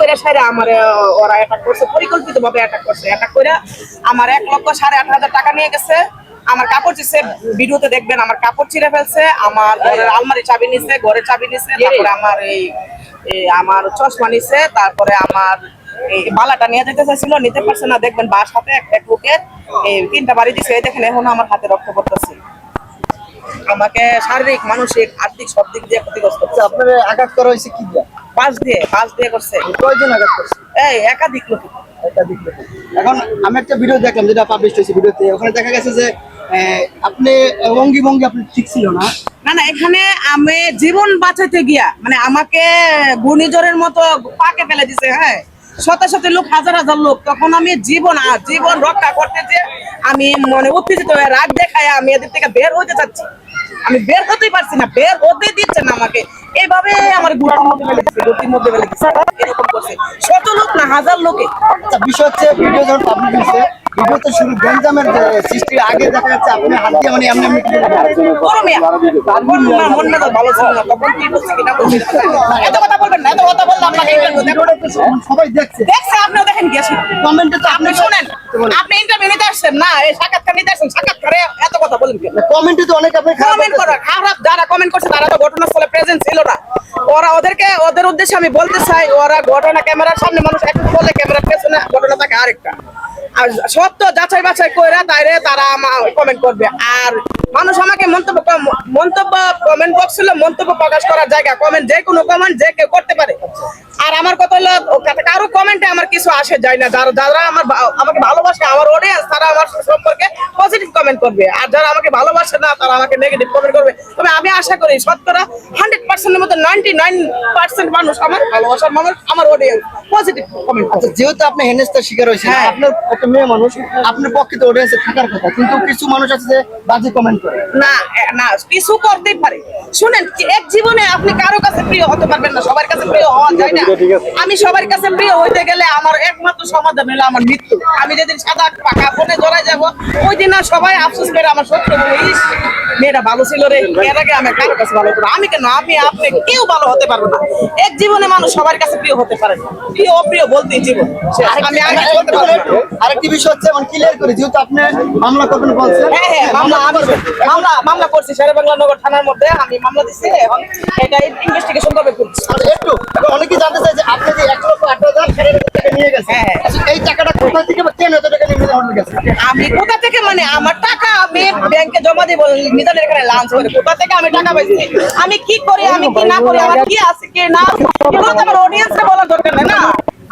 করে সাইরে আমার ওরা অ্যাটাক করছে, পরিকল্পিতভাবে অ্যাটাক করছে। অ্যাটাক করে আমার 1,08,500 টাকা নিয়ে গেছে। আমার কাপড় চিছে, ভিডিওতে দেখবেন আমার কাপড় ছিঁড়ে ফেলছে, আমার ঘরের আলমারি চাবি নিছে, ঘরের চাবি নিছে, তারপরে আমার আমার চশমা নিছে, তারপরে আমার এই বালাটা নিয়ে যেতে চাইছিল, নিতে পারছে না। দেখবেন বাস হাতে একটা লোকের 3টা বাড়ি দিছে, এই দেখেন এখন আমার হাতে রক্ত পড়তেছে। আমাকে শারীরিক, মানসিক, আর্থিক সব দিক দিয়ে ক্ষতিগ্রস্ত করছে। আপনার আঘাত করা হয়েছে কি দিয়ে? পাঁচ দিয়ে করছে। কয়জন আঘাত করছে? এই একাধিক লোক। এখন আমি একটা ভিডিও দেখলাম যেটা পাবলিশ হয়েছে, ভিডিওতে ওখানে দেখা গেছে যে আপনি অঙ্গি ভঙ্গি আপনি ঠিক ছিল না। না না, এখানে আমি জীবন বাঁচাতে গিয়া মানে আমাকে ঘূর্ণিঝড়ের মতো পাকে ফেলে দিছে। হ্যাঁ, শত শত লোক, হাজার হাজার লোক। তখন আমি জীবন রক্ষা করতে যে আমি মানে উত্তেজিত হয়ে রাগ দেখায় আমি এদের থেকে বের হতে চাচ্ছি। আমি বের হতেই পারছি না, বের হতে দিচ্ছে না আমাকে। এইভাবে আমার গতির মধ্যে ফেলে দিচ্ছে, এরকম করছে। শত লোক না, হাজার লোকে। বিষয় হচ্ছে ভিডিও যখন পাবলিশ হয়েছে, ভিডিওতে শুরু গঞ্জামের সৃষ্টির আগে দেখা যাচ্ছে আপনি হাত দিয়ে মানে এমনি মন মেজাজ ভালো ছিল না, তখন কি বলছি কিনা বলছি। এত কথা বলবেন না, এত কথা বললে আপনাকে সবাই দেখছে। আপনিও দেখেন কি আসলে কমেন্টে তো আপনি শোনেন, আপনি ইন্টারভিউ নিতে আসছেন না, এই সাক্ষাৎকার নিতে আসছেন, সাক্ষাৎকারে এত কথা বলেন কেন? কমেন্টে তো অনেক আপনি কমেন্ট করা খারাপ, যারা কমেন্ট করছে তারা তো ঘটনাস্থলে প্রেজেন্ট ছিল না। ওদের উদ্দেশ্যে আমি বলতে চাই, ওরা ঘটনা ক্যামেরার সামনে মানুষ একটা বলে, ক্যামেরার পেছনে ঘটনা থাকে আরেকটা। আর সত্য যাচাই বাছাই করে তারা কমেন্ট করবে। আর মানুষ আমাকে কমেন্ট বক্স ছিল মন্তব্য প্রকাশ করার জায়গা। কমেন্ট যে কোনো কমেন্ট যে কেউ করতে পারে। আর আমার কথা হলো, কারো কমেন্টে আমার কিছু আসে যায় না। যারা আমাকে ভালোবাসে, আমার অডিয়েন্স, তারা আমার সম্পর্কে পজিটিভ কমেন্ট করবে। আর যারা আমাকে ভালোবাসে না, তারা আমাকে নেগেটিভ কমেন্ট করবে। তবে আমি আশা করি শতকরা 100%-এর মধ্যে 99% মানুষ আমার ভালোবাসার মানুষ, আমার অডিয়েন্স পজিটিভ কমেন্ট করবে। যেহেতু আপনি হেনস্থার শিকার হয়েছেন, আপনার একটা মেয়ে মানুষ, আপনার পক্ষে তো অডিয়েন্সে থাকার কথা, কিন্তু কিছু মানুষ আছে যে বাজে কমেন্ট করে। না, কিছু করতেই পারে। শুনেন, এক জীবনে আপনি কারো কাছে প্রিয় হতে পারবেন না, সবার কাছে প্রিয় হওয়া যায় না। আমি সবার কাছে প্রিয় হইতে গেলে আমার একমাত্র সমাধান হলো আমার মৃত্যু। আমি যেদিন সাদা পাকা ফোনে জড়াই যাব, ওই দিন আর সবাই আফসোস করে আমার সত্য বলে, মেয়েটা ভালো ছিল রে, এর আগে আমি কারো কাছে ভালো হতো। আমি কেন, আপনি কেউ ভালো হতে পারবো না। এক জীবনে মানুষ সবার কাছে প্রিয় হতে পারে না, প্রিয় অপ্রিয় বলতেই জীবন। আমি আগে বলতে পারবো। আরেকটি বিষয় হচ্ছে মানে ক্লিয়ার করে, যেহেতু আপনি মামলা করবেন বলছেন। হ্যাঁ, মামলা করছি শেরেবাংলা নগর থানার মধ্যে। আমি মামলা দিচ্ছি, এখন এটা ইনভেস্টিগেশন করবে। একটু অনেকেই জানতে চাই যে আপনি যে 1,08,500 টাকা নিয়ে গেছেন, এই টাকাটা কোথা থেকে বা কেন এত টাকা নিয়ে গেছেন? আমি কোথা থেকে মানে আমার টাকা আমি ব্যাংকে জমা দিব, নিজানের এখানে লাঞ্চ করে। কোথা থেকে আমি টাকা পাইছি, আমি কি করি, আমি কি না করি, আমার কি আছে কি না, এগুলো তো আমার অডিয়েন্সকে বলার দরকার নেই না।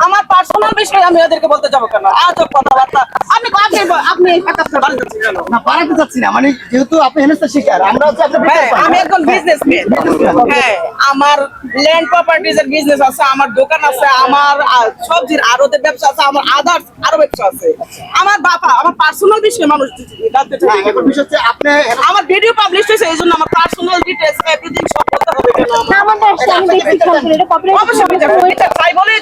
আমার পার্সোনাল বিষয় আমি ওদেরকে বলতে যাবো কেন? আজব কথাবার্তা। আপনি না পারাতে চাচ্ছি না, মানে যেহেতু আপনি হেনস্থার শিকার, আমরা হচ্ছে আপনার আমি একজন বিজনেসম্যান। হ্যাঁ, আমার ল্যান্ড প্রপার্টিজ এর বিজনেস আছে, আমার দোকান আছে, আমার সবজির আড়তের ব্যবসা আছে, আমার আদার্স আরো ব্যবসা আছে। আমার আমার পার্সোনাল বিষয় মানুষ জানতে চায়। এখন বিষয় হচ্ছে আপনি আমার ভিডিও পাবলিশ হয়েছে, এই জন্য আমার পার্সোনাল ডিটেইলস এভরিথিং সব বলতে হবে কেন? আমাদের অবশ্যই চাই বলে